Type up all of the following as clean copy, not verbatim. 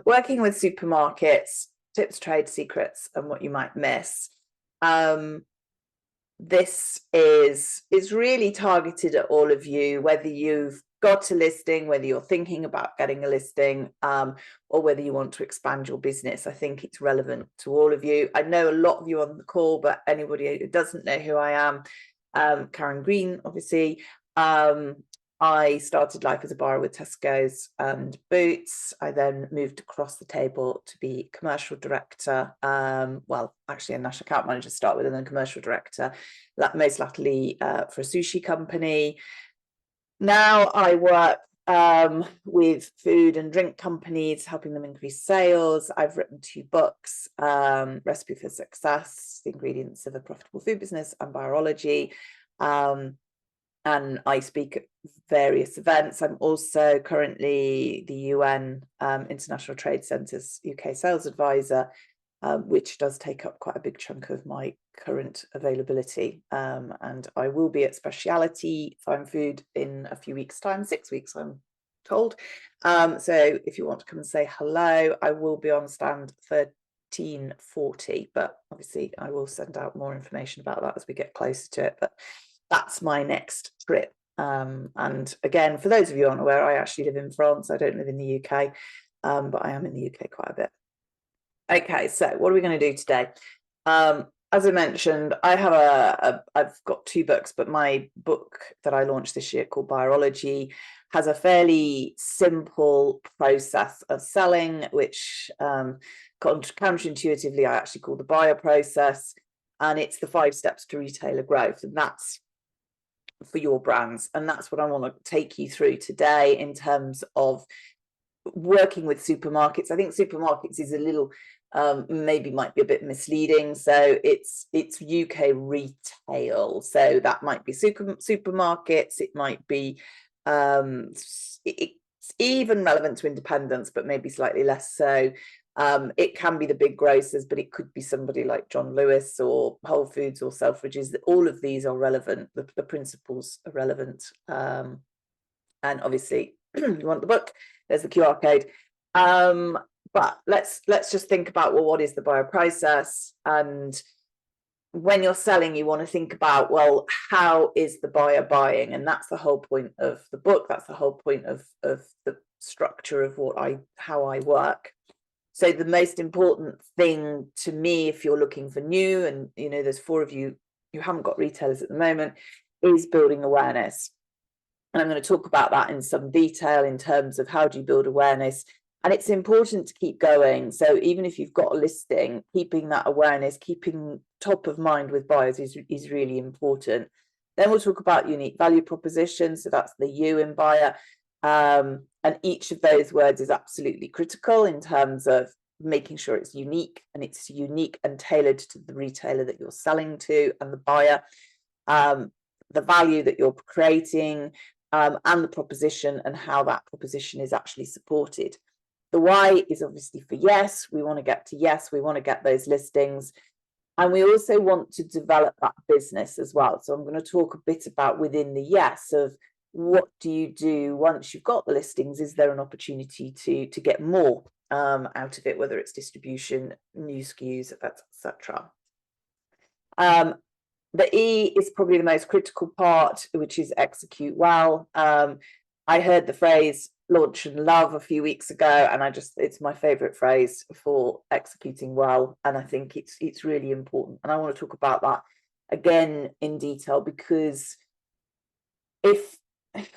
Working with supermarkets, tips, trade secrets, and what you might miss. This is really targeted at all of you, whether you've got a listing, whether you're thinking about getting a listing, or whether you want to expand your business. I think it's relevant to all of you. I know a lot of you on the call, but anybody who doesn't know who I am, Karen Green, obviously. I started life as a buyer with Tesco's and Boots. I then moved across the table to be commercial director. Well, actually a national account manager to start with, and then commercial director, most latterly for a sushi company. Now I work with food and drink companies, helping them increase sales. I've written 2 books, Recipe for Success, The Ingredients of a Profitable Food Business, and Biology. And I speak at various events. I'm also currently the UN International Trade Centre's UK sales advisor, which does take up quite a big chunk of my current availability. And I will be at Speciality Fine Food in a few weeks' time, 6 weeks, I'm told. So if you want to come and say hello, I will be on stand 1340, but obviously I will send out more information about that as we get closer to it. But that's my next trip. And again, for those of you aren't aware, I actually live in France. I don't live in the UK, but I am in the UK quite a bit. Okay, so what are we going to do today? As I mentioned, I've got 2 books, but my book that I launched this year called Biology has a fairly simple process of selling, which counterintuitively I actually call the buyer process. And it's the 5 steps to retailer growth. And that's for your brands. And that's what I want to take you through today in terms of working with supermarkets. I think supermarkets is a little, maybe might be a bit misleading. So it's UK retail. So that might be supermarkets. It might be, it's even relevant to independents, but maybe slightly less so. It can be the big grocers, but it could be somebody like John Lewis or Whole Foods or Selfridges. All of these are relevant. The principles are relevant. And obviously, you want the book, there's the QR code. But let's just think about, well, what is the buyer process? And when you're selling, you want to think about, well, how is the buyer buying? And that's the whole point of the book. That's the whole point of the structure of how I work. So the most important thing to me, if you're looking for new, and there's 4 of you who haven't got retailers at the moment, is building awareness. And I'm going to talk about that in some detail in terms of how do you build awareness. And it's important to keep going. So even if you've got a listing, keeping that awareness, keeping top of mind with buyers is really important. Then we'll talk about unique value propositions. So that's the U in buyer. And each of those words is absolutely critical in terms of making sure it's unique, and it's unique and tailored to the retailer that you're selling to and the buyer, the value that you're creating, and the proposition and how that proposition is actually supported. The Y is obviously for yes. We want to get to yes. We want to get those listings. And we also want to develop that business as well. So I'm going to talk a bit about within the yes of what do you do once you've got the listings? Is there an opportunity to get more out of it, whether it's distribution, new SKUs, etc. The E is probably the most critical part, which is execute well. I heard the phrase launch and love a few weeks ago, and it's my favorite phrase for executing well. And I think it's really important. And I want to talk about that again in detail, because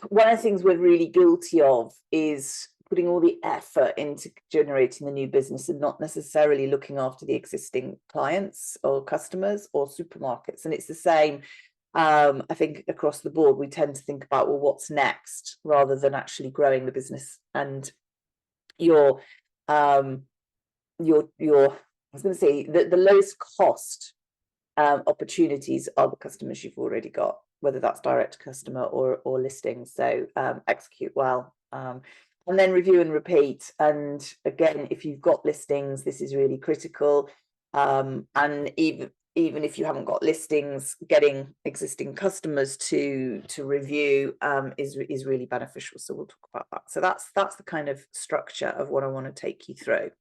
one of the things we're really guilty of is putting all the effort into generating the new business and not necessarily looking after the existing clients or customers or supermarkets. And it's the same, I think, across the board. We tend to think about, well, what's next, rather than actually growing the business. And your I was going to say, the lowest cost opportunities are the customers you've already got, whether that's direct to customer or listings. So execute well. And then review and repeat. And again, if you've got listings, this is really critical. And even even if you haven't got listings, getting existing customers to review is really beneficial. So we'll talk about that. So that's the kind of structure of what I want to take you through.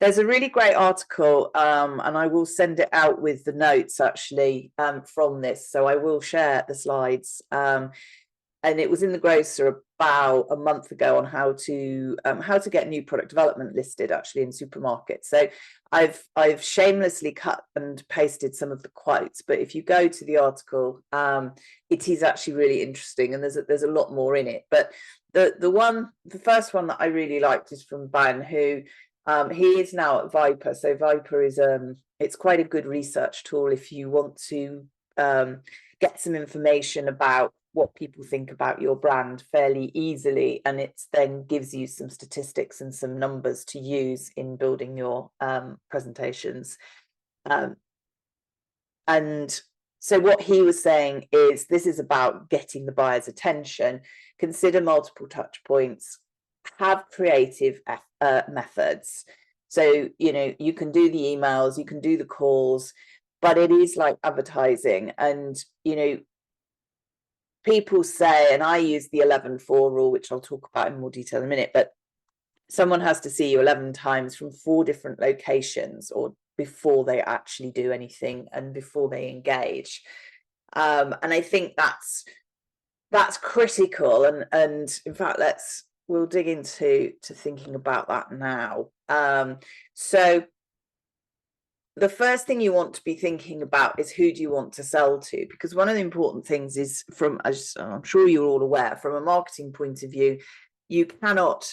There's a really great article, and I will send it out with the notes actually from this. So I will share the slides. And it was in the Grocer about a month ago on how to get new product development listed actually in supermarkets. So I've shamelessly cut and pasted some of the quotes, but if you go to the article, it is actually really interesting, and there's a lot more in it. But the first one that I really liked is from Ban, who he is now at Viper. So Viper is it's quite a good research tool if you want to get some information about what people think about your brand fairly easily, and it then gives you some statistics and some numbers to use in building your presentations. And so what he was saying is this is about getting the buyer's attention. Consider multiple touch points, have creative methods. So, you know, you can do the emails, you can do the calls, but it is like advertising. And, you know, people say, and I use the 11-4 rule, which I'll talk about in more detail in a minute, but someone has to see you 11 times from 4 different locations, or before they actually do anything and before they engage. And I think that's critical. And in fact, we'll dig into thinking about that now. So the first thing you want to be thinking about is who do you want to sell to? Because one of the important things is, from, as I'm sure you're all aware, from a marketing point of view, you cannot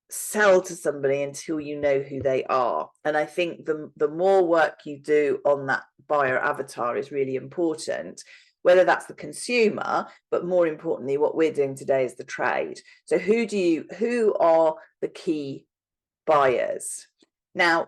sell to somebody until you know who they are. And I think the more work you do on that buyer avatar is really important, whether that's the consumer, but more importantly, what we're doing today is the trade. So who are the key buyers? Now,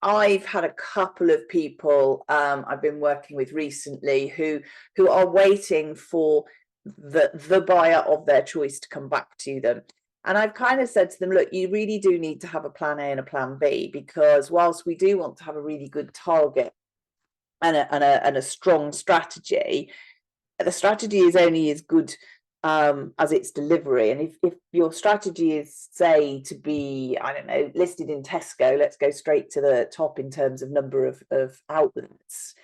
I've had a couple of people I've been working with recently who are waiting for the buyer of their choice to come back to them. And I've kind of said to them, look, you really do need to have a plan A and a plan B, because whilst we do want to have a really good target and a strong strategy, the strategy is only as good as its delivery. And if your strategy is, say, to be, I don't know, listed in Tesco, let's go straight to the top in terms of number of outlets,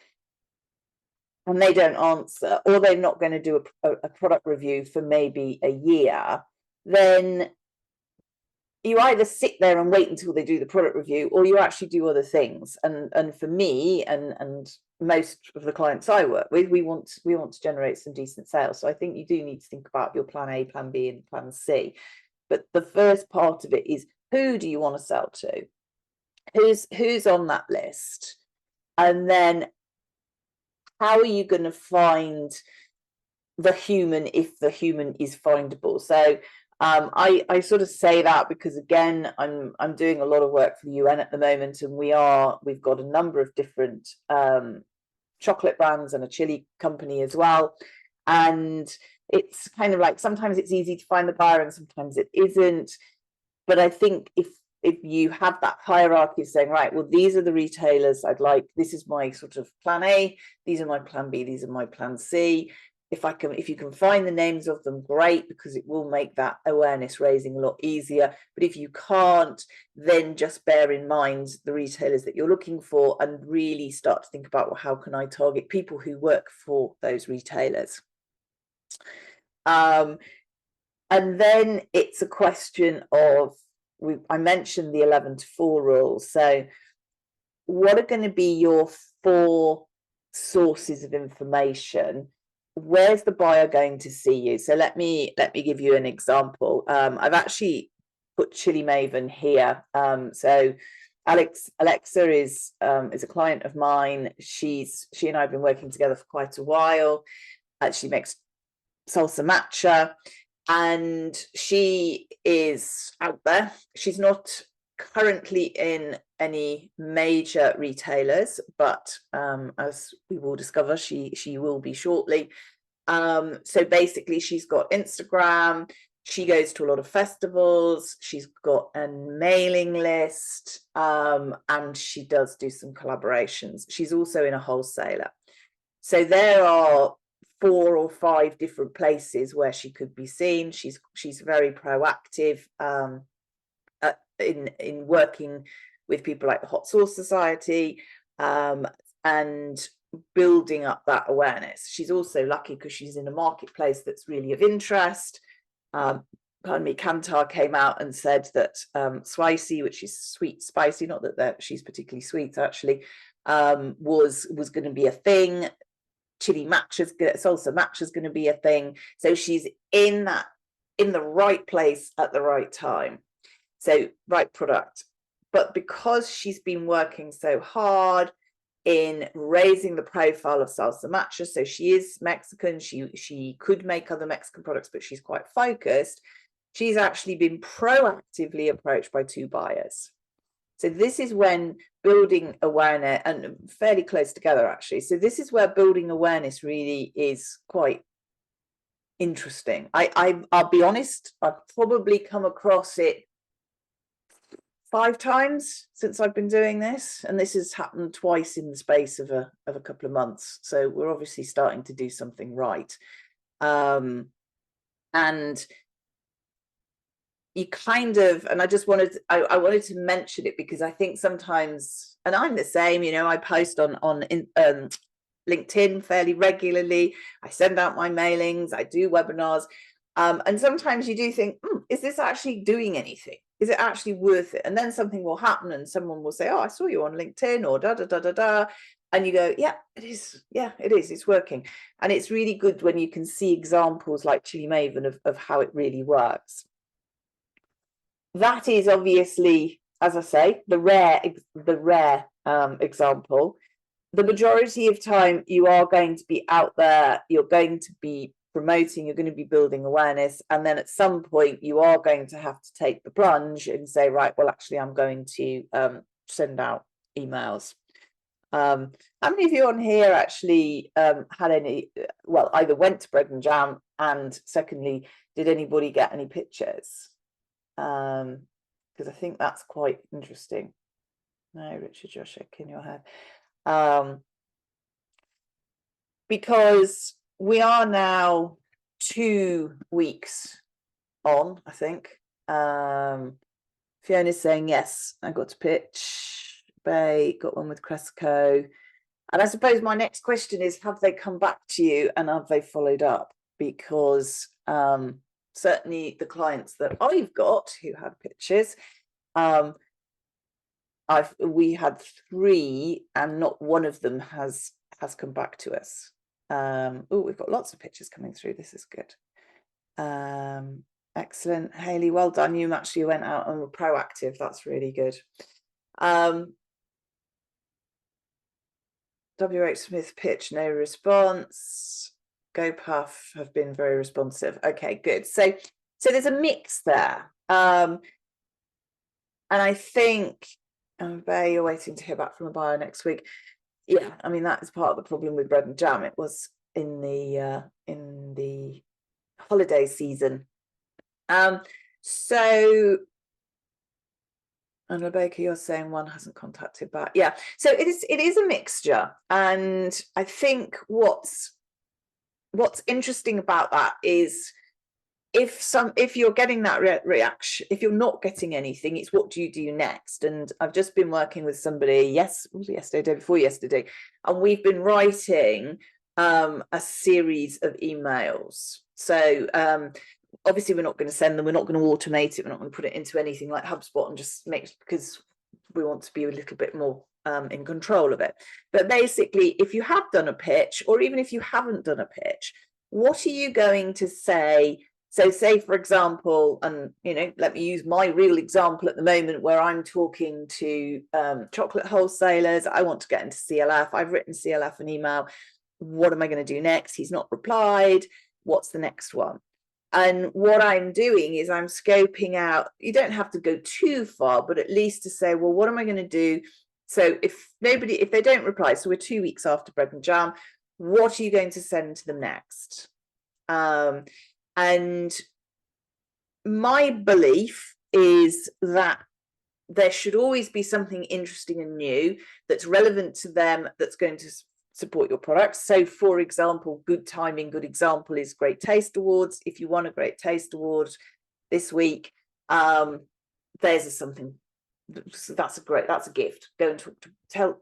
and they don't answer, or they're not going to do a product review for maybe a year, then you either sit there and wait until they do the product review, or you actually do other things. And for me and most of the clients I work with, we want to generate some decent sales. So I think you do need to think about your plan A, plan B, and plan C. But the first part of it is, who do you want to sell to? Who's on that list? And then how are you going to find the human, if the human is findable? So I sort of say that because, again, I'm doing a lot of work for the UN at the moment, and we've got a number of different chocolate brands and a chili company as well. And it's kind of like, sometimes it's easy to find the buyer and sometimes it isn't. But I think if you have that hierarchy of saying, right, well, these are the retailers I'd like, this is my sort of plan A, these are my plan B, these are my plan C. If you can find the names of them, great, because it will make that awareness raising a lot easier. But if you can't, then just bear in mind the retailers that you're looking for and really start to think about, well, how can I target people who work for those retailers? And then it's a question of, I mentioned the 11-4 rule. So what are going to be your 4 sources of information? Where's the buyer going to see you? So let me give you an example. I've actually put Chili Maven here. So Alexa is a client of mine. She and I have been working together for quite a while. She makes salsa matcha, and she is out there. She's not currently in any major retailers, but as we will discover, she will be shortly. So basically, she's got Instagram, She goes to a lot of festivals, she's got a mailing list, and she does do some collaborations. She's also in a wholesaler. So there are 4 or 5 different places where she could be seen. She's very proactive in working with people like the Hot Sauce Society, and building up that awareness. She's also lucky because she's in a marketplace that's really of interest. Pardon me, Kantar came out and said that Spicy, which is sweet spicy, not that she's particularly sweet actually, was going to be a thing. Chili matcha, salsa matcha is going to be a thing. So she's in the right place at the right time. So right product. But because she's been working so hard in raising the profile of salsa matcha, so she is Mexican, she could make other Mexican products, but she's quite focused. She's actually been proactively approached by 2 buyers. So this is when building awareness, and fairly close together actually. So this is where building awareness really is quite interesting. I'll be honest, I've probably come across it 5 times since I've been doing this, and this has happened twice in the space of a couple of months. So we're obviously starting to do something right. And you kind of, and I just wanted, I wanted to mention it because I think sometimes, and I'm the same, you know, I post on LinkedIn fairly regularly. I send out my mailings, I do webinars. And sometimes you do think, is this actually doing anything? Is it actually worth it? And then something will happen and someone will say, oh, I saw you on LinkedIn or da, da, da, da, da. And you go, yeah, it is. Yeah, it is. It's working. And it's really good when you can see examples like Chili Maven of how it really works. That is obviously, as I say, the rare example. The majority of time you are going to be out there, you're going to be promoting, you're going to be building awareness, and then at some point you are going to have to take the plunge and say, right, well, actually I'm going to send out emails. How many of you on here actually had any, well, either went to Bread and Jam, and secondly, did anybody get any pictures? Because I think that's quite interesting. No, Richard, you're shaking your head. Because we are now 2 weeks on, I think. Fiona's saying, yes, I got to pitch. Bay got one with Cresco. And I suppose my next question is, have they come back to you and have they followed up? Because certainly the clients that I've got who had pitches, we had 3 and not one of them has come back to us. Oh, we've got lots of pictures coming through. This is good. Excellent, Hayley, well done. You actually went out and were proactive. That's really good. WH Smith pitch, no response. GoPuff have been very responsive. Okay, good. So there's a mix there. And I think Bay, you're waiting to hear back from a buyer next week. Yeah, I mean, that is part of the problem with Bread and Jam. It was in the holiday season. So, and Rebecca, you're saying one hasn't contacted back. Yeah, so it is a mixture, and I think what's interesting about that is if you're getting that reaction, if you're not getting anything, it's what do you do next? And I've just been working with somebody, yesterday, day before yesterday, and we've been writing a series of emails. So obviously we're not going to send them, we're not going to automate it, we're not going to put it into anything like HubSpot and just because we want to be a little bit more in control of it. But basically, if you have done a pitch, or even if you haven't done a pitch, what are you going to say? So say, for example, and, you know, let me use my real example at the moment where I'm talking to chocolate wholesalers. I want to get into CLF. I've written CLF an email. What am I going to do next? He's not replied. What's the next one? And what I'm doing is I'm scoping out. You don't have to go too far, but at least to say, well, what am I going to do? So if they don't reply, so we're 2 weeks after Bread and Jam, what are you going to send to them next? And my belief is that there should always be something interesting and new that's relevant to them, that's going to support your product. So for example, good timing, good example is Great Taste Awards. If you won a Great Taste Award this week, there's something, so that's a gift. Go and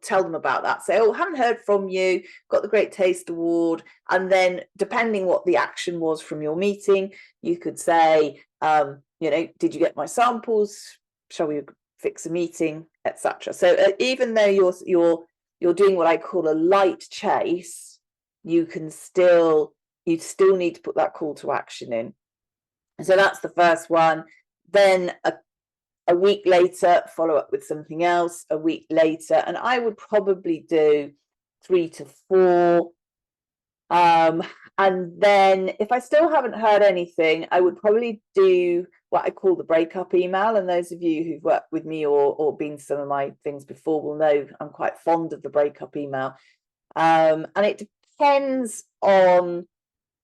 tell them about that. Say, oh, haven't heard from you, got the Great Taste Award. And then depending what the action was from your meeting, you could say, you know, did you get my samples? Shall we fix a meeting, etc. So even though you're doing what I call a light chase, you still need to put that call to action in. So that's the first one. Then a week later, follow up with something else, a week later, and I would probably do 3 to 4. And then if I still haven't heard anything, I would probably do what I call the breakup email. And those of you who've worked with me or been to some of my things before will know I'm quite fond of the breakup email. And it depends on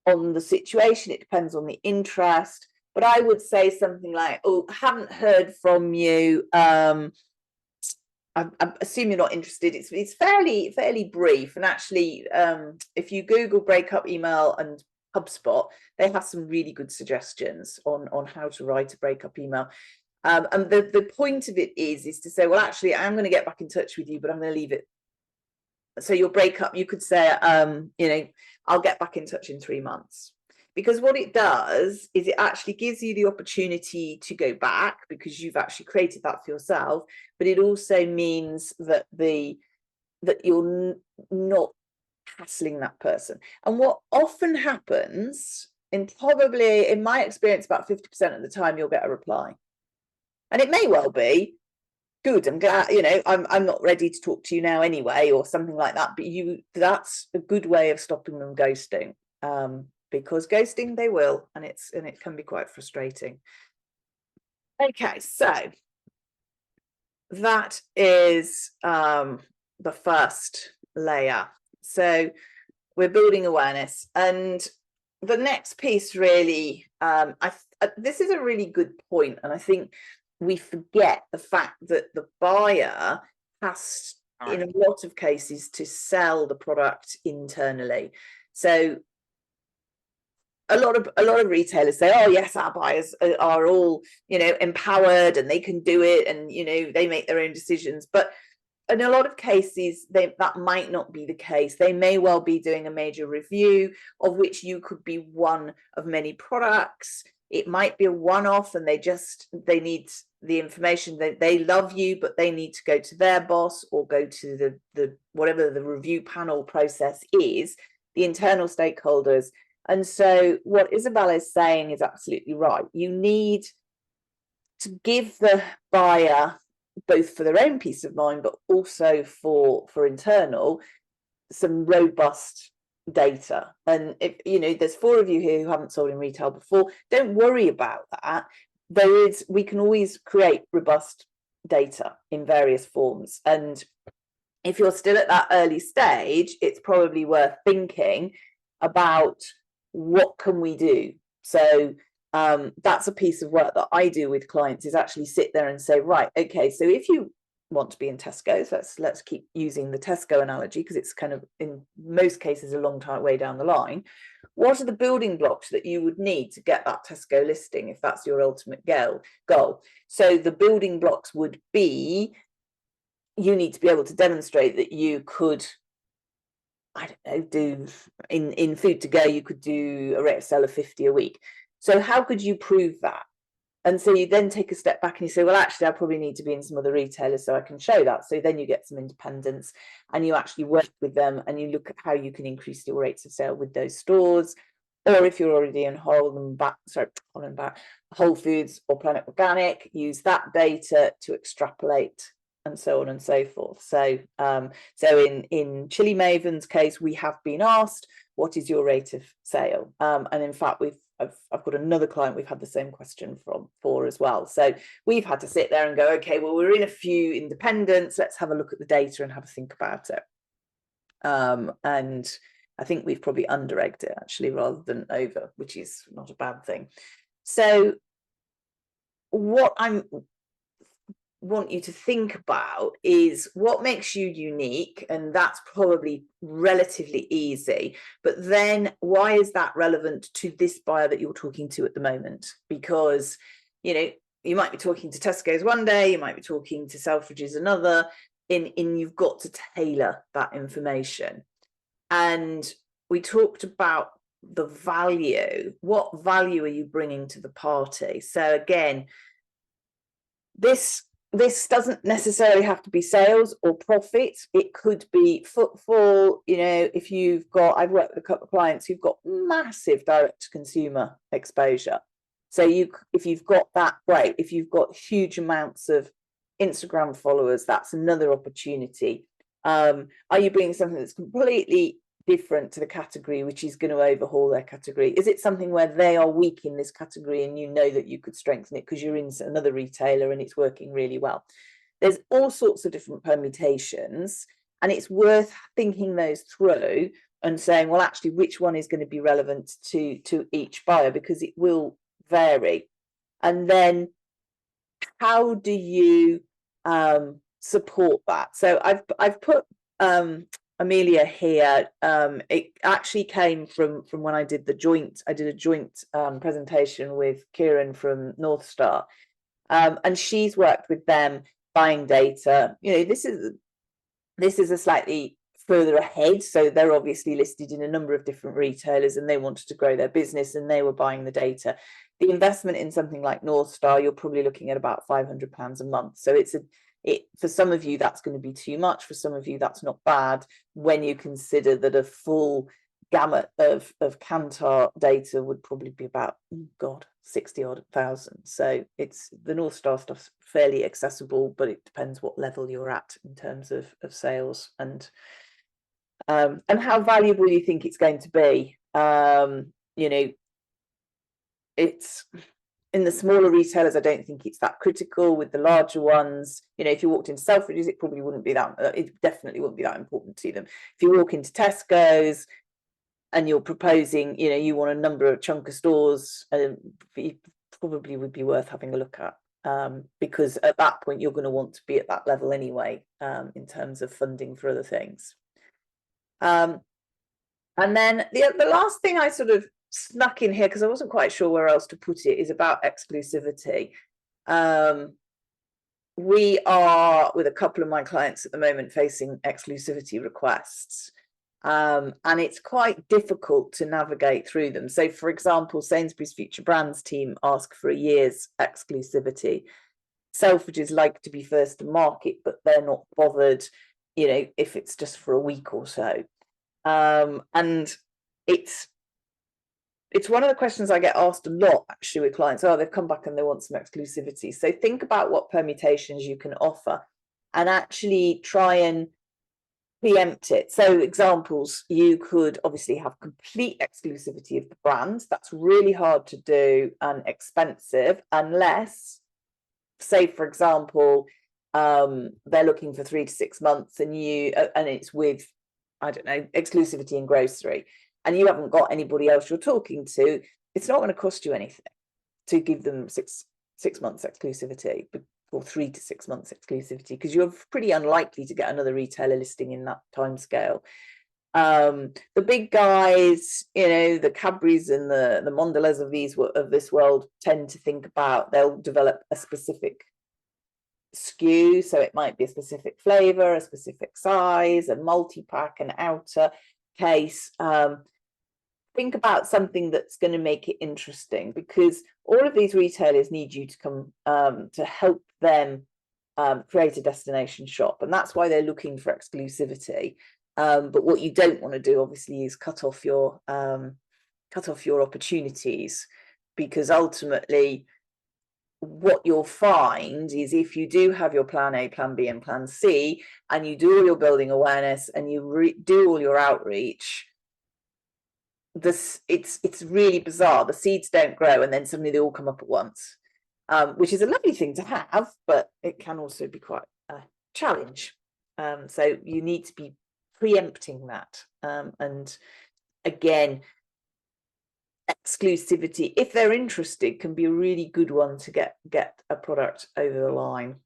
the situation, it depends on the interest, but I would say something like, oh, haven't heard from you, I assume you're not interested. It's fairly brief, and actually if you Google breakup email and HubSpot, they have some really good suggestions on how to write a breakup email. And the point of it is to say, well, actually, I'm going to get back in touch with you, but I'm going to leave it. So your breakup, you could say, you know, I'll get back in touch in 3 months. Because what it does is it actually gives you the opportunity to go back, because you've actually created that for yourself, but it also means that you're not hassling that person. And what often happens, probably in my experience, about 50% of the time, you'll get a reply. And it may well be, good, I'm glad, you know, I'm not ready to talk to you now anyway, or something like that. But that's a good way of stopping them ghosting. Because ghosting they will, and it can be quite frustrating. Okay, so that is the first layer. So we're building awareness, and the next piece really, this is a really good point, and I think we forget the fact that the buyer has, in a lot of cases, to sell the product internally. So a lot of retailers say, oh yes, our buyers are all, you know, empowered and they can do it, and you know, they make their own decisions. But in a lot of cases, that might not be the case. They may well be doing a major review, of which you could be one of many products. It might be a one-off, and they need the information. They love you, but they need to go to their boss or go to the whatever the review panel process is, the internal stakeholders. And so what Isabella is saying is absolutely right. You need to give the buyer, both for their own peace of mind, but also for internal, some robust data. And if you know, there's 4 of you here who haven't sold in retail before, don't worry about that. We can always create robust data in various forms. And if you're still at that early stage, it's probably worth thinking about, what can we do? So that's a piece of work that I do with clients, is actually sit there and say, right, okay, so if you want to be in Tesco, so let's keep using the Tesco analogy, because it's kind of in most cases a long way down the line. What are the building blocks that you would need to get that Tesco listing, if that's your ultimate goal? So the building blocks would be, you need to be able to demonstrate that you could, I don't know, in food to go, you could do a rate of sale of 50 a week. So how could you prove that? And so you then take a step back and you say, well, actually, I probably need to be in some other retailers so I can show that. So then you get some independence, and you actually work with them, and you look at how you can increase your rates of sale with those stores. Or if you're already in Whole Foods or Planet Organic, use that data to extrapolate, and so on and so forth. So in Chili Maven's case, we have been asked, what is your rate of sale? And in fact, I've got another client we've had the same question for as well. So we've had to sit there and go, okay, well, we're in a few independents, let's have a look at the data and have a think about it. And I think we've probably under-egged it, actually, rather than over, which is not a bad thing. So what I want you to think about is what makes you unique, and that's probably relatively easy. But then why is that relevant to this buyer that you're talking to at the moment? Because, you know, you might be talking to Tesco's one day, you might be talking to Selfridges another, and you've got to tailor that information. And we talked about the value. What value are you bringing to the party? So again, this doesn't necessarily have to be sales or profit. It could be footfall. You know, if you've got, I've worked with a couple of clients who've got massive direct to consumer exposure. So if you've got that, great. If you've got huge amounts of Instagram followers, that's another opportunity. Are you bringing something that's completely different to the category, which is going to overhaul their category? Is it something where they are weak in this category and you know that you could strengthen it because you're in another retailer and it's working really well? There's all sorts of different permutations, and it's worth thinking those through and saying, well, actually, which one is going to be relevant to each buyer, because it will vary. And then how do you support that? So I've put Amelia here. It actually came from when I did a joint presentation with Kieran from North Star, and she's worked with them buying data. You know, this is a slightly further ahead, so they're obviously listed in a number of different retailers and they wanted to grow their business and they were buying the data. The investment in something like North Star, you're probably looking at about £500 a month. So for some of you, that's going to be too much. For some of you, that's not bad when you consider that a full gamut of Kantar data would probably be about, 60 odd thousand. So it's the North Star stuff's fairly accessible, but it depends what level you're at in terms of sales and how valuable you think it's going to be. You know, it's in the smaller retailers, I don't think it's that critical. With the larger ones, you know, if you walked into Selfridges, it probably wouldn't be that, it definitely wouldn't be that important to them. If you walk into Tesco's and you're proposing, you know, you want a number of chunk of stores, it probably would be worth having a look at, because at that point you're going to want to be at that level anyway, in terms of funding for other things. And then the last thing I sort of snuck in here, because I wasn't quite sure where else to put it, is about exclusivity. We are, with a couple of my clients at the moment, facing exclusivity requests. And it's quite difficult to navigate through them. So, for example, Sainsbury's Future Brands team ask for a year's exclusivity. Selfridges like to be first to market, but they're not bothered, you know, if it's just for a week or so. And it's one of the questions I get asked a lot, actually, with clients. Oh, they've come back and they want some exclusivity. So think about what permutations you can offer and actually try and preempt it. So examples, you could obviously have complete exclusivity of the brand. That's really hard to do and expensive, unless, say, for example, they're looking for 3 to 6 months and it's with, I don't know, exclusivity in grocery, and you haven't got anybody else you're talking to. It's not going to cost you anything to give them six months exclusivity, or 3 to 6 months exclusivity, because you're pretty unlikely to get another retailer listing in that time scale. The big guys, you know, the Cadburys and the Mondelez of this world tend to think about, they'll develop a specific SKU, so it might be a specific flavor, a specific size, a multi-pack, an outer case. Think about something that's going to make it interesting, because all of these retailers need you to come to help them create a destination shop, and that's why they're looking for exclusivity. But what you don't want to do, obviously, is cut off your opportunities, because ultimately what you'll find is, if you do have your plan A, plan B, and plan C, and you do all your building awareness and you do all your outreach, it's really bizarre. The seeds don't grow and then suddenly they all come up at once, which is a lovely thing to have, but it can also be quite a challenge. So you need to be preempting that. And again, exclusivity, if they're interested, can be a really good one to get a product over the line.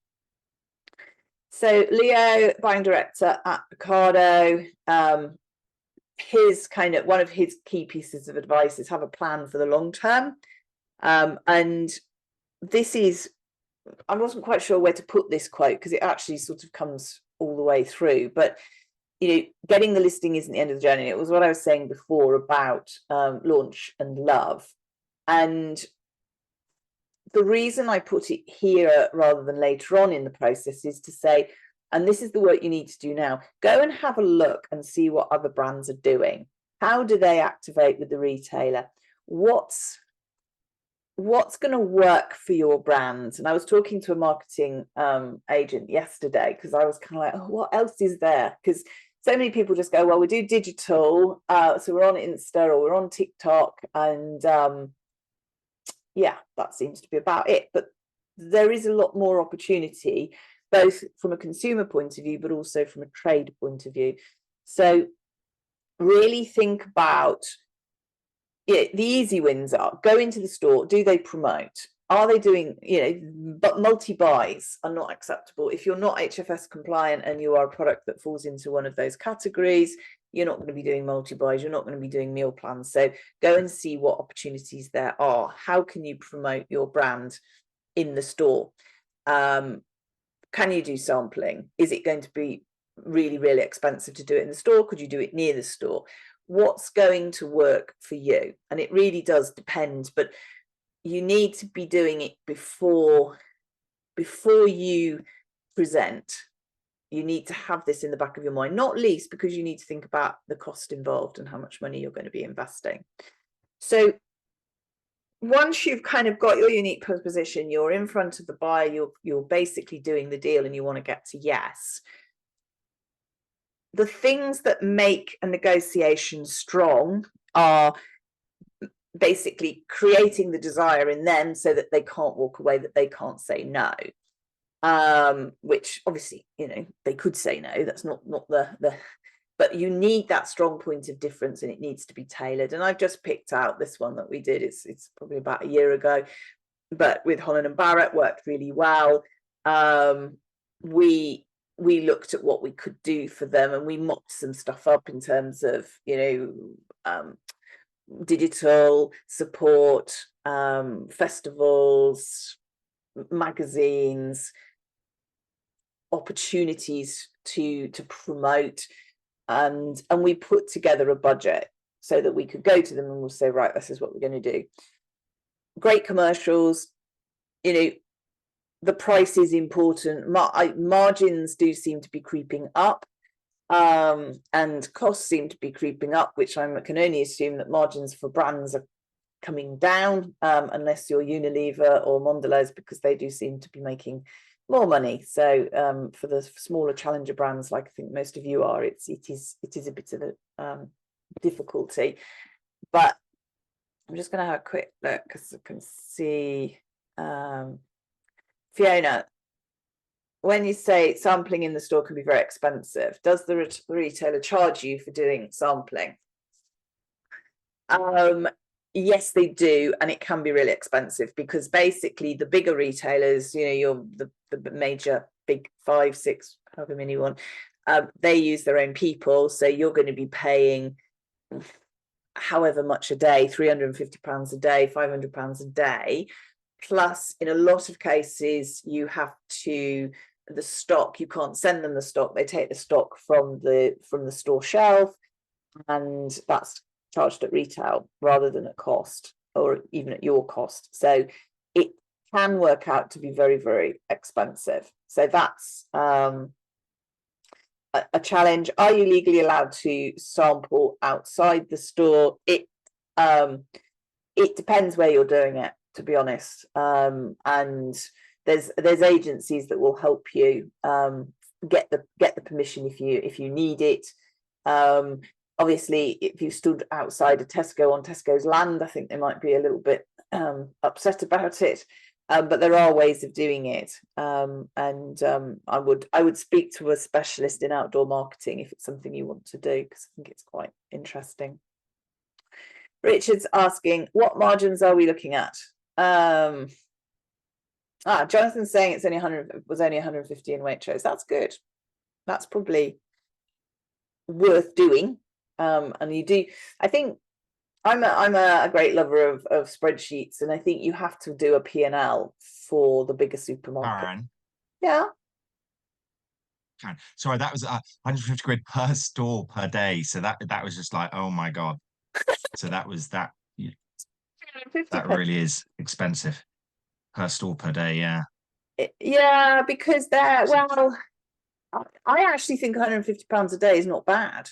So Leo, buying director at Ocado, his one of his key pieces of advice is have a plan for the long term. And this is, I wasn't quite sure where to put this quote because it actually sort of comes all the way through, but getting the listing isn't the end of the journey. It was what I was saying before about launch and love. And the reason I put it here rather than later on in the process is to say, and this is the work you need to do now, go and have a look and see what other brands are doing. How do they activate with the retailer? What's going to work for your brand? And I was talking to a marketing agent yesterday because I was kind of like, oh, what else is there? Because so many people just go, well, we do digital, so we're on Insta or we're on TikTok, and yeah, that seems to be about it. But there is a lot more opportunity, both from a consumer point of view, but also from a trade point of view. So really think about, the easy wins are go into the store. Do they promote? Are they doing, but multi-buys are not acceptable. If you're not HFS compliant and you are a product that falls into one of those categories, you're not going to be doing multi-buys. You're not going to be doing meal plans. So go and see what opportunities there are. How can you promote your brand in the store? Can you do sampling? Is it going to be really, really expensive to do it in the store? Could you do it near the store? What's going to work for you? And it really does depend, but you need to be doing it before you present. You need to have this in the back of your mind, not least because you need to think about the cost involved and how much money you're going to be investing. So once you've kind of got your unique proposition, you're in front of the buyer, you're basically doing the deal and you want to get to yes. The things that make a negotiation strong are basically creating the desire in them so that they can't walk away, that they can't say no. Which obviously, they could say no. That's not the but you need that strong point of difference and it needs to be tailored. And I've just picked out this one that we did. It's probably about a year ago, but with Holland and Barrett, worked really well. We looked at what we could do for them and we mocked some stuff up in terms of, digital support, festivals, magazines, opportunities to promote, and we put together a budget so that we could go to them and we'll say, right, this is what we're going to do. Great commercials, the price is important. Margins do seem to be creeping up, and costs seem to be creeping up, which I can only assume that margins for brands are coming down, unless you're Unilever or Mondelez, because they do seem to be making more money. So for the smaller challenger brands, like I think most of you are, it is a bit of a difficulty. But I'm just going to have a quick look because I can see Fiona, when you say sampling in the store can be very expensive, does the retailer charge you for doing sampling? Yes, they do, and it can be really expensive because basically the bigger retailers, you're the major big 5, 6, however many you want, they use their own people, so you're going to be paying however much a day, £350 a day, £500 a day, plus in a lot of cases you have to, the stock, you can't send them the stock, they take the stock from the store shelf, and that's charged at retail rather than at cost, or even at your cost. So it can work out to be very, very expensive. So that's a challenge. Are you legally allowed to sample outside the store? It depends where you're doing it, to be honest. And there's agencies that will help you get the permission if you need it. Obviously, if you stood outside a Tesco on Tesco's land, I think they might be a little bit upset about it. But there are ways of doing it, and I would speak to a specialist in outdoor marketing if it's something you want to do, because I think it's quite interesting. Richard's asking, what margins are we looking at? Jonathan's saying it's only 150 in Waitrose. That's good. That's probably worth doing. And you do, I think I'm a great lover of spreadsheets, and I think you have to do a P&L for the bigger supermarket. Karen. Yeah. Karen. Sorry, that was 150 quid per store per day. So that was just like, oh my God. So that was that. That really is expensive per store per day. Yeah. Yeah, because they're, well, I actually think £150 a day is not bad.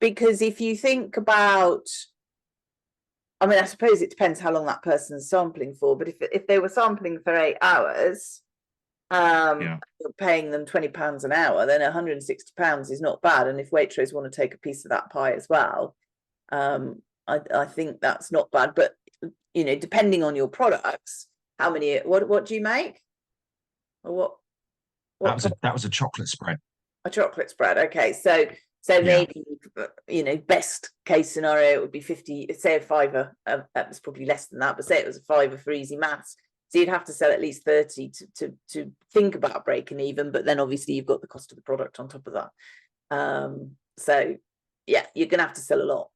Because if you think about, I mean, I suppose it depends how long that person's sampling for, but if they were sampling for 8 hours, you're paying them £20 an hour, then £160 is not bad. And if Waitrose want to take a piece of that pie as well, I think that's not bad. But you know, depending on your products, how many, what do you make? Or what that was a chocolate spread. A chocolate spread. Okay, so maybe, you know, best case scenario it would be 50, say a fiver. It's probably less than that, but say it was a fiver for easy maths. So you'd have to sell at least 30 to think about breaking even, but then obviously you've got the cost of the product on top of that. So yeah, you're gonna have to sell a lot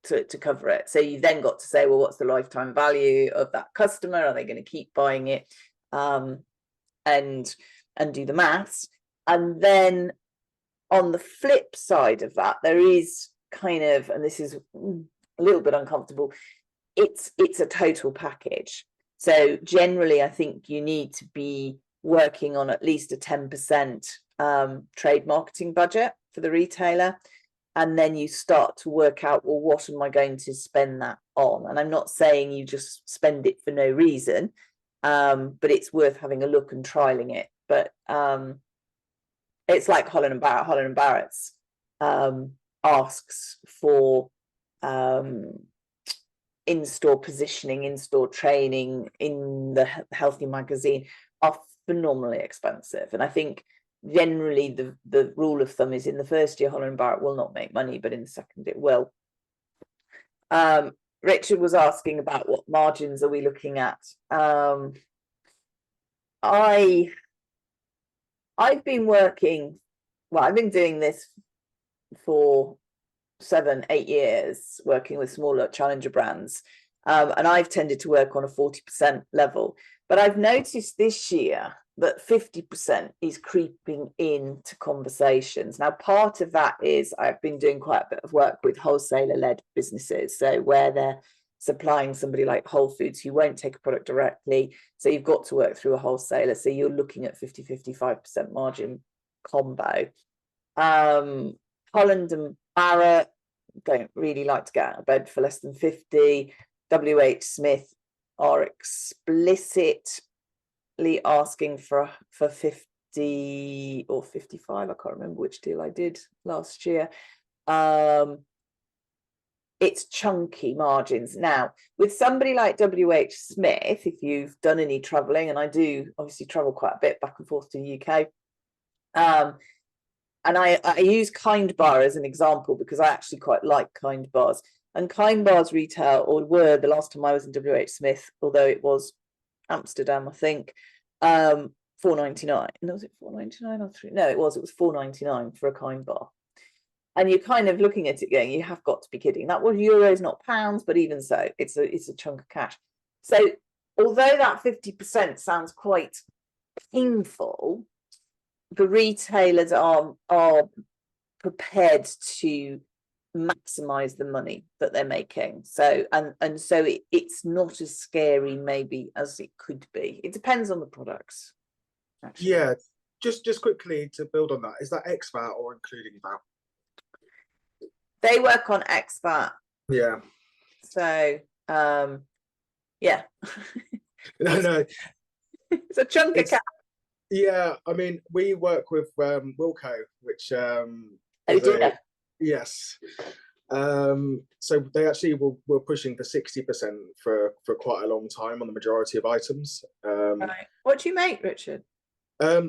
to cover it. So you've then got to say, well, what's the lifetime value of that customer? Are they going to keep buying it? And do the maths. And then on the flip side of that, there is kind of, and this is a little bit uncomfortable, it's a total package. So generally, I think you need to be working on at least a 10% trade marketing budget for the retailer. And then you start to work out, well, what am I going to spend that on? And I'm not saying you just spend it for no reason, but it's worth having a look and trialing it. But it's like Holland & Barrett. Holland & Barrett's asks for in-store positioning, in-store training in the Healthy magazine are phenomenally expensive. And I think generally the rule of thumb is in the first year Holland & Barrett will not make money, but in the second it will. Richard was asking about what margins are we looking at. I've been working, well, I've been doing this for 7-8 years, working with smaller challenger brands, and I've tended to work on a 40% level. But I've noticed this year that 50% is creeping into conversations. Now, part of that is I've been doing quite a bit of work with wholesaler-led businesses, so where they're supplying somebody like Whole Foods who won't take a product directly, so you've got to work through a wholesaler, so you're looking at 50-55% margin combo. Holland & Barrett don't really like to get out of bed for less than 50. WH Smith are explicitly asking for 50 or 55. I can't remember which deal I did last year. It's chunky margins. Now, with somebody like WH Smith, if you've done any traveling, and I do obviously travel quite a bit back and forth to the UK, and I use Kind Bar as an example because I actually quite like Kind Bars. And Kind Bars retail, or were the last time I was in WH Smith, although it was Amsterdam, I think, £4.99. No, was it £4.99 or £3? No, it was £4.99 for a Kind Bar. And you're kind of looking at it going, you have got to be kidding. That was euros, not pounds, but even so, it's a chunk of cash. So although that 50% sounds quite painful, the retailers are prepared to maximize the money that they're making. So and so it's not as scary maybe as it could be. It depends on the products, actually. Yeah, just quickly to build on that, is that ex-VAT or including VAT? They work on ex-VAT. Yeah. So yeah. No. It's a chunk of cash. Yeah, I mean, we work with Wilko, which yes. So they actually were pushing for 60% for quite a long time on the majority of items. Right. What do you make, Richard?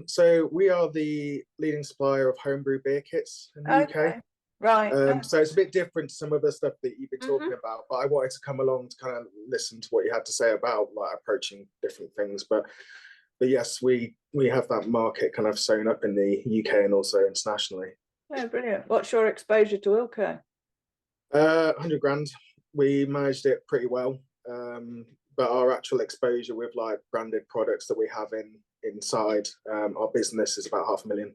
So we are the leading supplier of homebrew beer kits in the UK. Right. So it's a bit different to some of the stuff that you've been talking Mm-hmm. about, but I wanted to come along to kind of listen to what you had to say about like approaching different things. But yes, we have that market kind of sewn up in the UK and also internationally. Oh, brilliant. What's your exposure to Wilko? 100 grand. We managed it pretty well, but our actual exposure with like branded products that we have inside our business is about 500,000.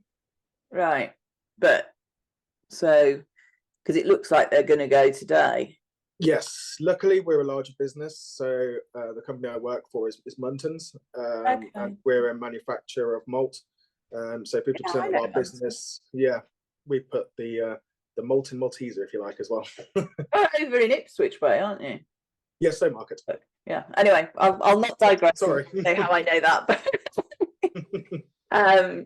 Right. But so, because it looks like they're going to go today. Yes, luckily we're a larger business, so the company I work for is Muntons, Okay. and we're a manufacturer of malt. So 50% Yeah, I of know our Muntons. business, yeah, we put the malt in Malteser, if you like, as well. Oh, over in Ipswich way, aren't you? Yes, same market. Yeah. Anyway, I'll not digress. Sorry. Say how I know that.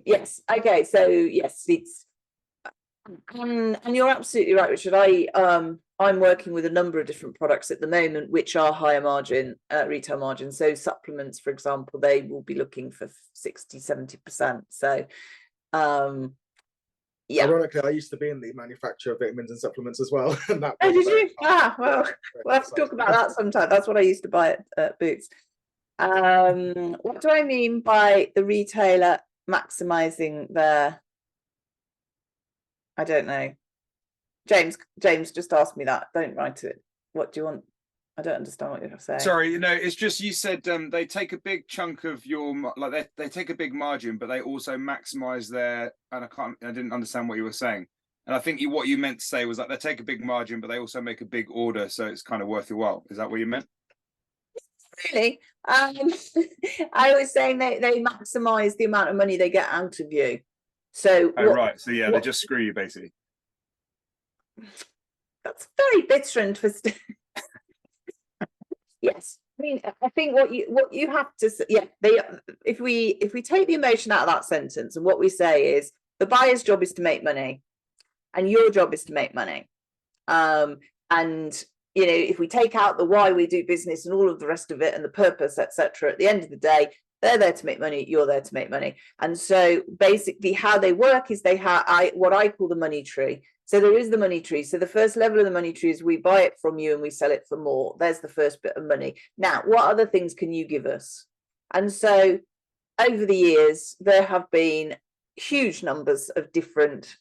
Yes. Okay. So yes, it's and you're absolutely right, Richard. I'm working with a number of different products at the moment, which are higher margin, retail margin. So supplements, for example, they will be looking for 60-70%. So yeah. Ironically, I used to be in the manufacture of vitamins and supplements as well. And that Oh, was did you? Well, we'll have to talk about that sometime. That's what I used to buy at Boots. What do I mean by the retailer maximizing their? I don't know. James just asked me that. Don't write it. What do you want? I don't understand what you're saying. Sorry, it's just you said they take a big chunk of your like they take a big margin, but they also maximize their. And I didn't understand what you were saying. And I think what you meant to say was like they take a big margin, but they also make a big order, so it's kind of worth your while. Is that what you meant? Really? I was saying they maximize the amount of money they get out of you. So right. So yeah, they just screw you basically. That's very bitter and twisted. Yes, I mean, I think what you have to, yeah, if we take the emotion out of that sentence, and what we say is the buyer's job is to make money, and your job is to make money, and if we take out the why we do business and all of the rest of it and the purpose, etc., at the end of the day, they're there to make money, you're there to make money. And so basically how they work is they have what I call the money tree. So there is the money tree. So the first level of the money tree is we buy it from you and we sell it for more. There's the first bit of money. Now, what other things can you give us? And so over the years, there have been huge numbers of different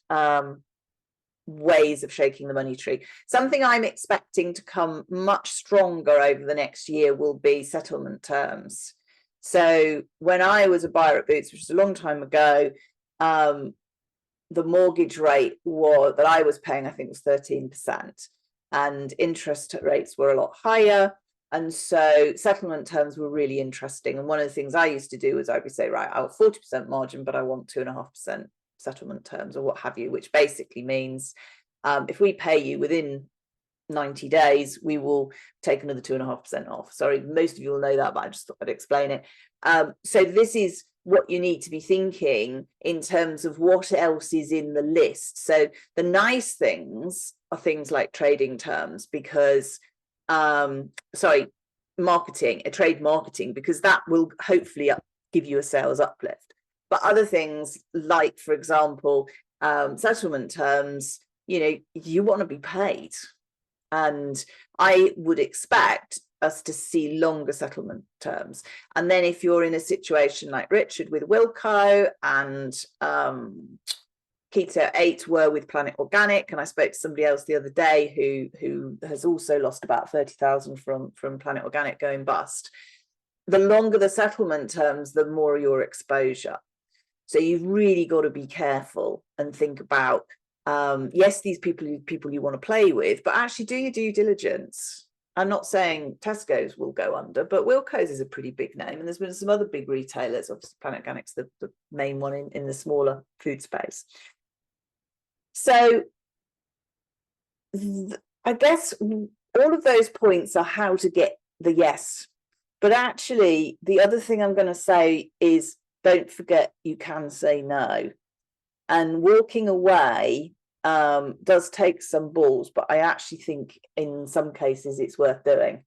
ways of shaking the money tree. Something I'm expecting to come much stronger over the next year will be settlement terms. So when I was a buyer at Boots, which was a long time ago, the mortgage rate that I was paying, I think, was 13%, and interest rates were a lot higher. And so settlement terms were really interesting. And one of the things I used to do was I would say, right, I want 40% margin, but I want 2.5% settlement terms or what have you, which basically means if we pay you within 90 days, we will take another 2.5% off. Sorry, most of you will know that, but I just thought I'd explain it. So this is what you need to be thinking in terms of what else is in the list. So the nice things are things like trading terms, because marketing, trade marketing, because that will hopefully give you a sales uplift. But other things like, for example, settlement terms, you want to be paid. And I would expect us to see longer settlement terms. And then if you're in a situation like Richard with Wilko and Keto 8 were with Planet Organic, and I spoke to somebody else the other day who has also lost about 30,000 from Planet Organic going bust. The longer the settlement terms, the more your exposure. So you've really got to be careful and think about, yes, these people you want to play with, but actually do your due diligence. I'm not saying Tesco's will go under, but Wilko's is a pretty big name, and there's been some other big retailers. Obviously, Planet Organic's the main one in the smaller food space. So I guess all of those points are how to get the yes. But actually, the other thing I'm going to say is don't forget you can say no. And walking away does take some balls, but I actually think in some cases it's worth doing.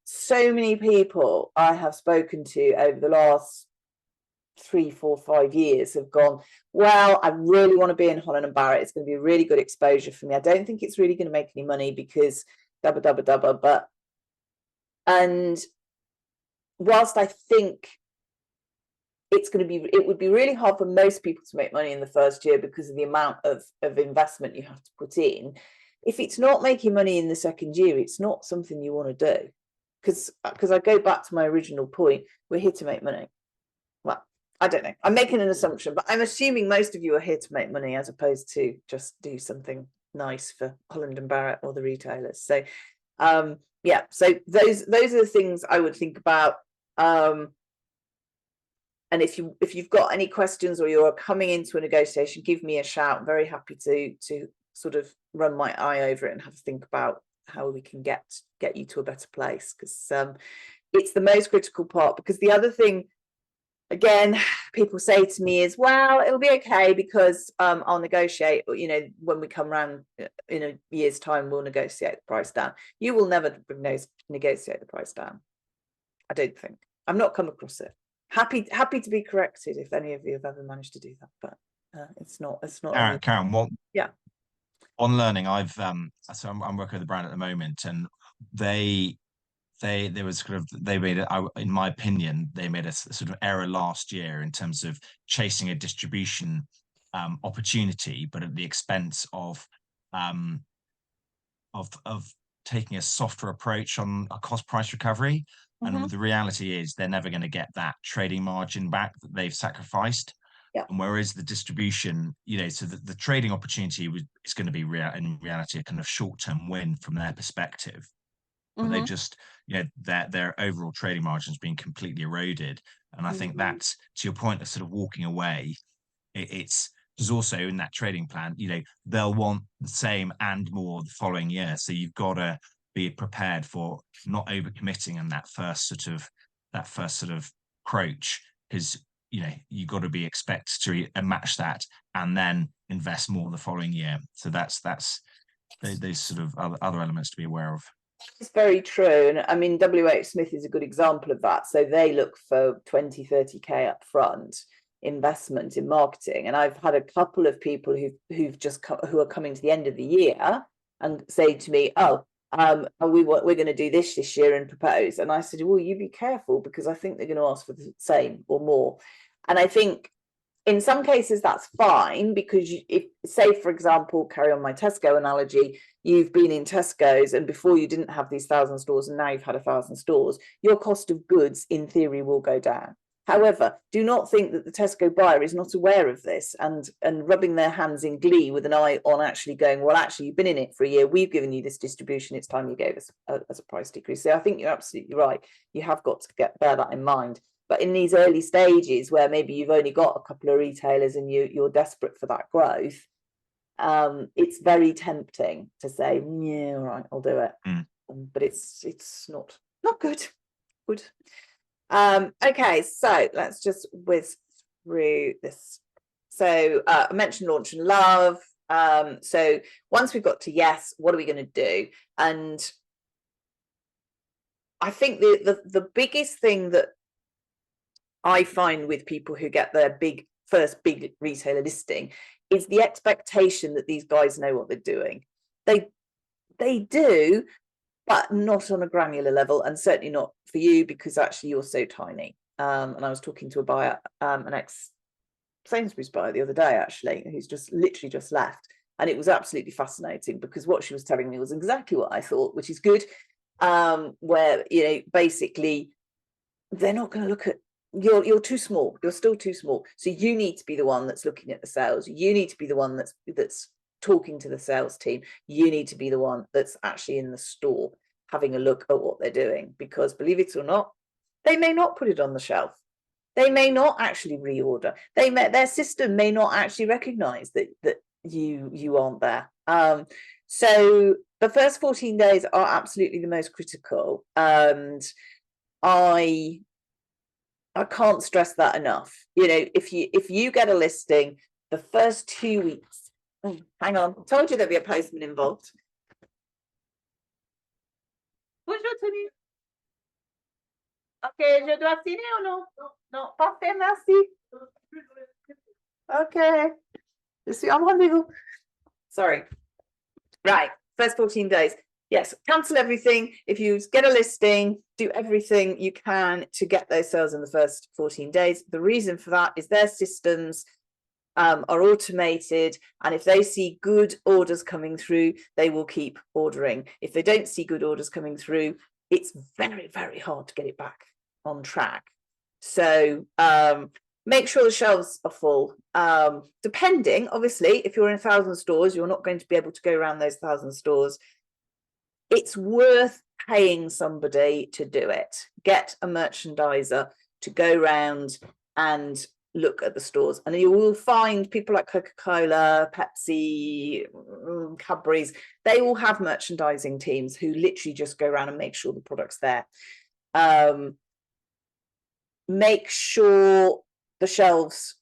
So many people I have spoken to over the last 3, 4, 5 years have gone, well, I really want to be in Holland & Barrett. It's going to be a really good exposure for me. I don't think it's really going to make any money because but and whilst I think it would be really hard for most people to make money in the first year because of the amount of investment you have to put in. If it's not making money in the second year, it's not something you want to do. Because I go back to my original point, we're here to make money. Well, I don't know. I'm making an assumption, but I'm assuming most of you are here to make money as opposed to just do something nice for Holland & Barrett or the retailers. So yeah, so those are the things I would think about. And if you've got any questions or you're coming into a negotiation, give me a shout. I'm very happy to sort of run my eye over it and have a think about how we can get you to a better place, because it's the most critical part. Because the other thing, again, people say to me is, well, it'll be okay because I'll negotiate, you know, when we come around in a year's time, we'll negotiate the price down. You will never negotiate the price down. I don't think. I've not come across it. Happy to be corrected if any of you have ever managed to do that, but it's not Karen, yeah, on learning, I've so I'm working with a brand at the moment, and they was kind of, they made in my opinion, they made a sort of error last year in terms of chasing a distribution opportunity, but at the expense of taking a softer approach on a cost price recovery. And the reality is they're never going to get that trading margin back that they've sacrificed. Yeah. And whereas the distribution, you know, so the trading opportunity is going to be in reality a kind of short-term win from their perspective. But they just, you know, their overall trading margins being completely eroded. And I think that's, to your point of sort of walking away, it's there's also in that trading plan, you know, they'll want the same and more the following year. So you've got to be prepared for not overcommitting in that first sort of approach, because you know you've got to be expected to match that and then invest more the following year. So that's those sort of other elements to be aware of. It's very true. And I mean, WH Smith is a good example of that. So they look for 20, 30K up front investment in marketing. And I've had a couple of people who are coming to the end of the year and say to me, oh, we're going to do this year and propose. And I said, well, you be careful, because I think they're going to ask for the same or more. And I think in some cases that's fine, because if, say, for example, carry on my Tesco analogy, you've been in Tesco's and before you didn't have these 1,000 stores and now you've had 1,000 stores, your cost of goods in theory will go down. However, do not think that the Tesco buyer is not aware of this and rubbing their hands in glee with an eye on actually going, well, actually, you've been in it for a year. We've given you this distribution. It's time you gave us as a price decrease. So I think you're absolutely right. You have got to bear that in mind. But in these early stages where maybe you've only got a couple of retailers and you're desperate for that growth, it's very tempting to say, yeah, all right, I'll do it. But it's not good. Good. Okay, so let's just whiz through this. So I mentioned Launch and Love. So once we've got to yes, what are we going to do? And I think the biggest thing that I find with people who get their first big retailer listing is the expectation that these guys know what they're doing. They do, but not on a granular level, and certainly not for you, because actually you're so tiny. And I was talking to a buyer, an ex-Sainsbury's buyer the other day, actually, who's literally just left. And it was absolutely fascinating, because what she was telling me was exactly what I thought, which is good, where, you know, basically they're not going to look at, you're too small, you're still too small. So you need to be the one that's looking at the sales. You need to be the one that's talking to the sales team. You need to be the one that's actually in the store having a look at what they're doing, because believe it or not, they may not put it on the shelf. They may not actually reorder. Their system may not actually recognize that you aren't there. So the first 14 days are absolutely the most critical, and I can't stress that enough. You know, if you get a listing, the first 2 weeks. Oh, hang on, I told you there'd be a postman involved. Bonjour Tony. Ok, je dois signer ou non? Non, parfait, merci. Okay. Je suis en rendez-vous. Sorry. Right. First 14 days. Yes. Cancel everything. If you get a listing, do everything you can to get those sales in the first 14 days. The reason for that is their systems are automated, and if they see good orders coming through, they will keep ordering. If they don't see good orders coming through, it's very, very hard to get it back on track. So make sure the shelves are full. Depending, obviously, if you're in 1,000 stores, you're not going to be able to go around those 1,000 stores. It's worth paying somebody to do it. Get a merchandiser to go around and look at the stores, and you will find people like Coca-Cola, Pepsi, Cadbury's. They all have merchandising teams who literally just go around and make sure the product's there. Make sure the shelves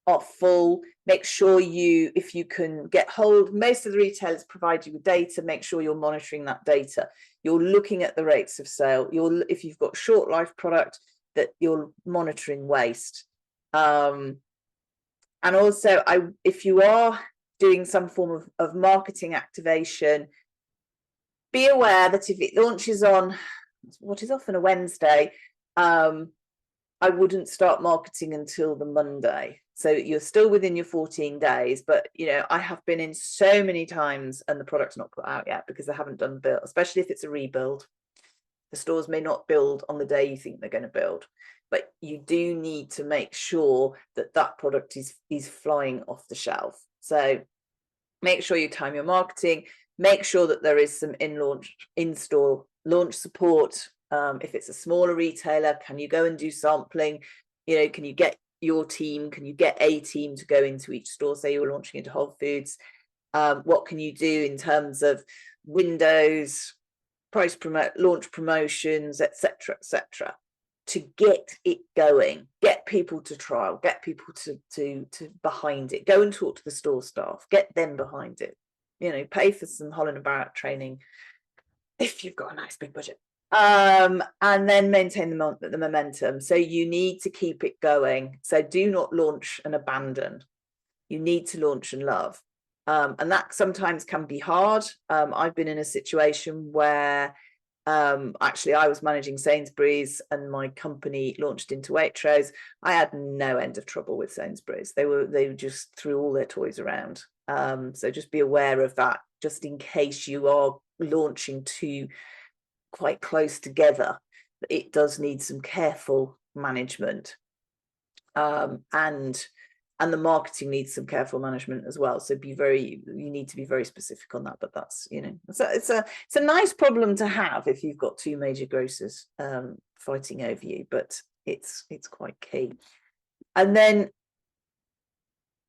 are full. Make sure you, if you can get hold, most of the retailers provide you with data. Make sure you're monitoring that data. You're looking at the rates of sale. If you've got short life product, that you're monitoring waste. And also, if you are doing some form of marketing activation, be aware that if it launches on what is often a Wednesday, I wouldn't start marketing until the Monday. So you're still within your 14 days, but you know, I have been in so many times and the product's not put out yet because they haven't done build, especially if it's a rebuild. The stores may not build on the day you think they're going to build, but you do need to make sure that that product is flying off the shelf. So make sure you time your marketing, make sure that there is some in-store launch support. If it's a smaller retailer, can you go and do sampling? You know, can you get your team, can you get a team to go into each store? Say you're launching into Whole Foods. What can you do in terms of windows, launch promotions, etc., to get it going, get people to trial, get people to behind it. Go and talk to the store staff, get them behind it. You know, pay for some Holland & Barrett training if you've got a nice big budget. And then maintain the momentum. So you need to keep it going. So do not launch and abandon. You need to launch and love. And that sometimes can be hard. I've been in a situation where actually I was managing Sainsbury's and my company launched into Waitrose. I had no end of trouble with Sainsbury's. They just threw all their toys around. So just be aware of that, just in case you are launching to quite close together. It does need some careful management, and the marketing needs some careful management as well. So you need to be very specific on that. But that's, you know, it's a nice problem to have if you've got two major grocers fighting over you, but it's quite key. And then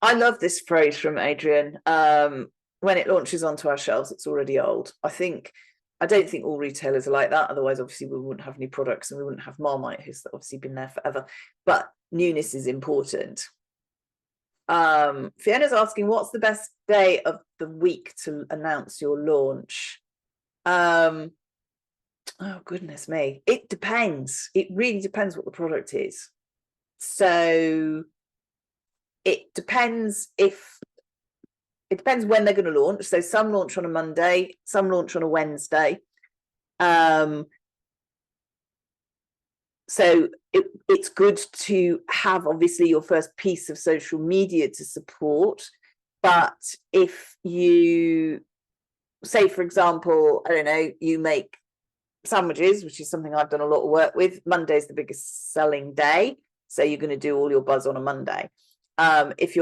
I love this phrase from Adrian, when it launches onto our shelves, it's already old. I don't think all retailers are like that. Otherwise, obviously, we wouldn't have any products and we wouldn't have Marmite, who's obviously been there forever. But newness is important. Fiona's asking, what's the best day of the week to announce your launch? Oh, goodness me. It depends. It really depends what the product is. So it depends when they're going to launch. So some launch on a Monday, some launch on a Wednesday. So it's good to have, obviously, your first piece of social media to support. But if you say, for example, I don't know, you make sandwiches, which is something I've done a lot of work with. Monday's the biggest selling day. So you're going to do all your buzz on a Monday. If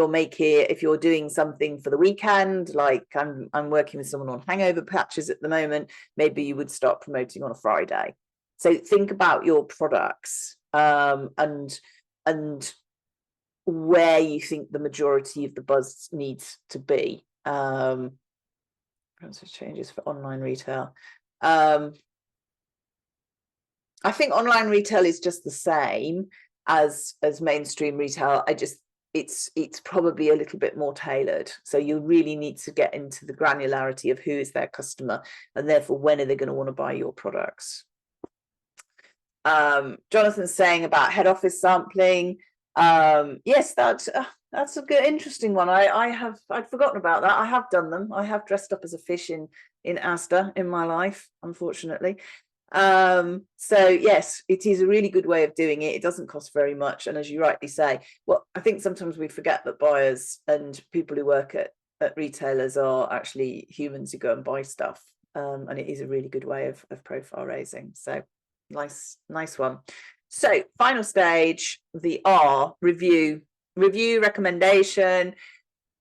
you're doing something for the weekend, like I'm working with someone on hangover patches at the moment, maybe you would start promoting on a Friday. So think about your products and where you think the majority of the buzz needs to be. Changes for online retail. I think online retail is just the same as mainstream retail. It's probably a little bit more tailored. So you really need to get into the granularity of who is their customer, and therefore when are they going to want to buy your products. Jonathan's saying about head office sampling. Yes, that's a good, interesting one. I'd forgotten about that. I have done them. I have dressed up as a fish in Asda in my life, unfortunately. So yes, it is a really good way of doing it. It doesn't cost very much, and as you rightly say, well, I think sometimes we forget that buyers and people who work at retailers are actually humans who go and buy stuff, and it is a really good way of profile raising. So nice one. So final stage, the R, review, recommendation,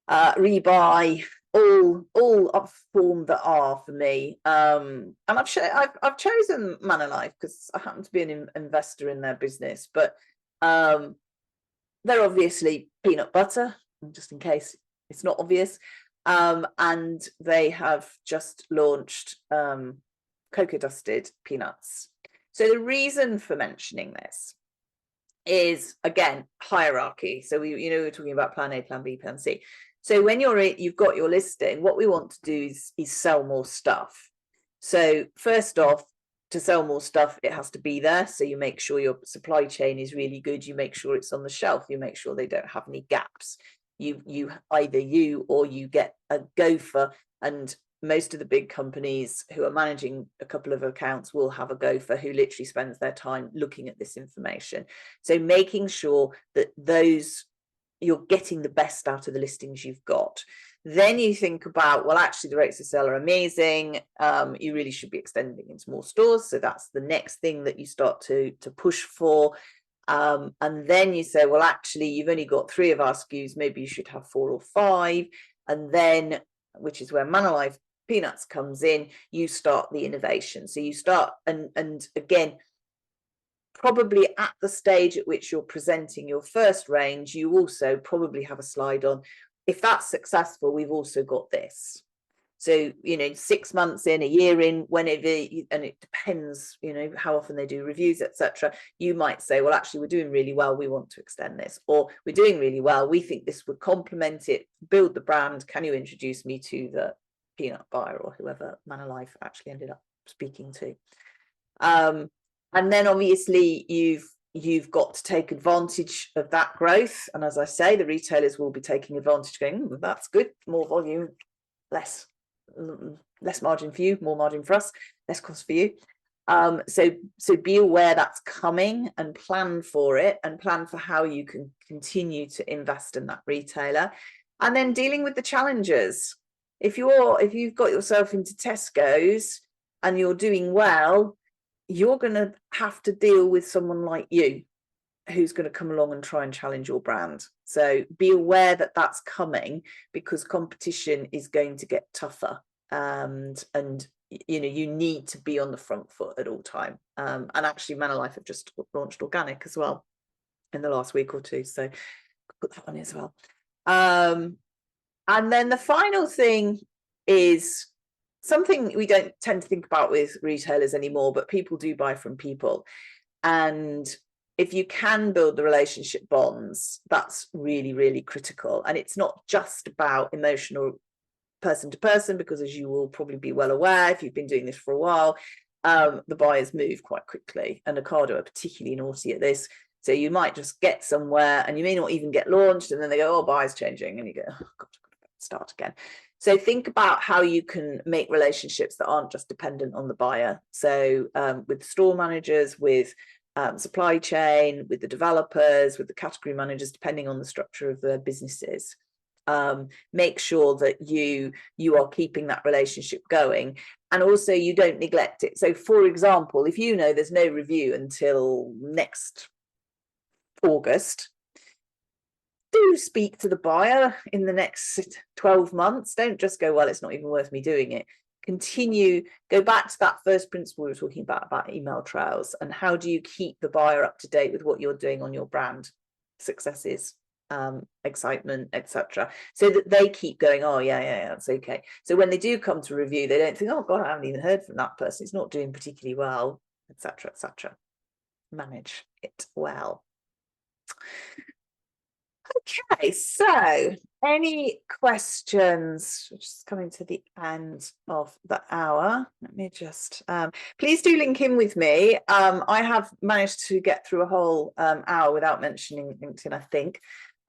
rebuy, all form the R for me. And I've chosen Manor Life because I happen to be an investor in their business, but they're obviously peanut butter, just in case it's not obvious. And they have just launched cocoa dusted peanuts. So the reason for mentioning this is, again, hierarchy. So we're talking about plan A, plan B, plan C. So when you've got your listing, what we want to do is sell more stuff. So first off, to sell more stuff, it has to be there. So you make sure your supply chain is really good. You make sure it's on the shelf. You make sure they don't have any gaps. Either you or you get a gopher, and most of the big companies who are managing a couple of accounts will have a gopher who literally spends their time looking at this information. So making sure that you're getting the best out of the listings you've got. Then you think about, well, actually the rates of sale are amazing. You really should be extending into more stores. So that's the next thing that you start to push for. And then you say, well, actually, you've only got 3 of our SKUs. Maybe you should have 4 or 5. And then, which is where Manor Life Peanuts comes in, you start the innovation. So you start, and again, probably at the stage at which you're presenting your first range, you also probably have a slide on, if that's successful, we've also got this. So, 6 months in, a year in, whenever, and it depends, how often they do reviews, etc. You might say, well, actually, we're doing really well. We want to extend this, or we're doing really well. We think this would complement it, build the brand. Can you introduce me to the peanut buyer or whoever Manor Life actually ended up speaking to? And then obviously you've got to take advantage of that growth. And as I say, the retailers will be taking advantage, going, that's good, more volume, less margin for you, more margin for us, less cost for you. So be aware that's coming and plan for it, and plan for how you can continue to invest in that retailer. And then dealing with the challenges. If you've got yourself into Tesco's and you're doing well, you're going to have to deal with someone like you who's going to come along and try and challenge your brand. So be aware that that's coming, because competition is going to get tougher, and you need to be on the front foot at all time. And actually Manor Life have just launched organic as well in the last week or two, so put that on as well. And then the final thing is something we don't tend to think about with retailers anymore, but people do buy from people. And if you can build the relationship bonds, that's really, really critical. And it's not just about emotional person to person, because as you will probably be well aware, if you've been doing this for a while, the buyers move quite quickly, and Ocado are particularly naughty at this. So you might just get somewhere and you may not even get launched, and then they go, oh, buyer's changing, and you go, oh, God, start again. So think about how you can make relationships that aren't just dependent on the buyer. So with store managers, with supply chain, with the developers, with the category managers, depending on the structure of their businesses. Make sure that you are keeping that relationship going, and also you don't neglect it. So for example, if there's no review until next August, do speak to the buyer in the next 12 months. Don't just go, well, it's not even worth me doing it. Continue, go back to that first principle we were talking about email trails, and how do you keep the buyer up to date with what you're doing on your brand successes, excitement, etc., so that they keep going, oh yeah, that's okay. So when they do come to review, they don't think, oh God, I haven't even heard from that person, it's not doing particularly well, etc. Manage it well. Okay, so any questions? We're just coming to the end of the hour. Let me just please do link in with me. I have managed to get through a whole hour without mentioning LinkedIn, I think.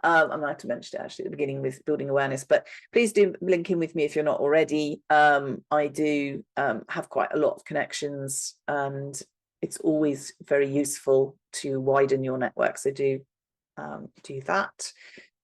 I might have to mention it actually at the beginning with building awareness, but please do link in with me if you're not already. I do have quite a lot of connections, and it's always very useful to widen your network. So do that.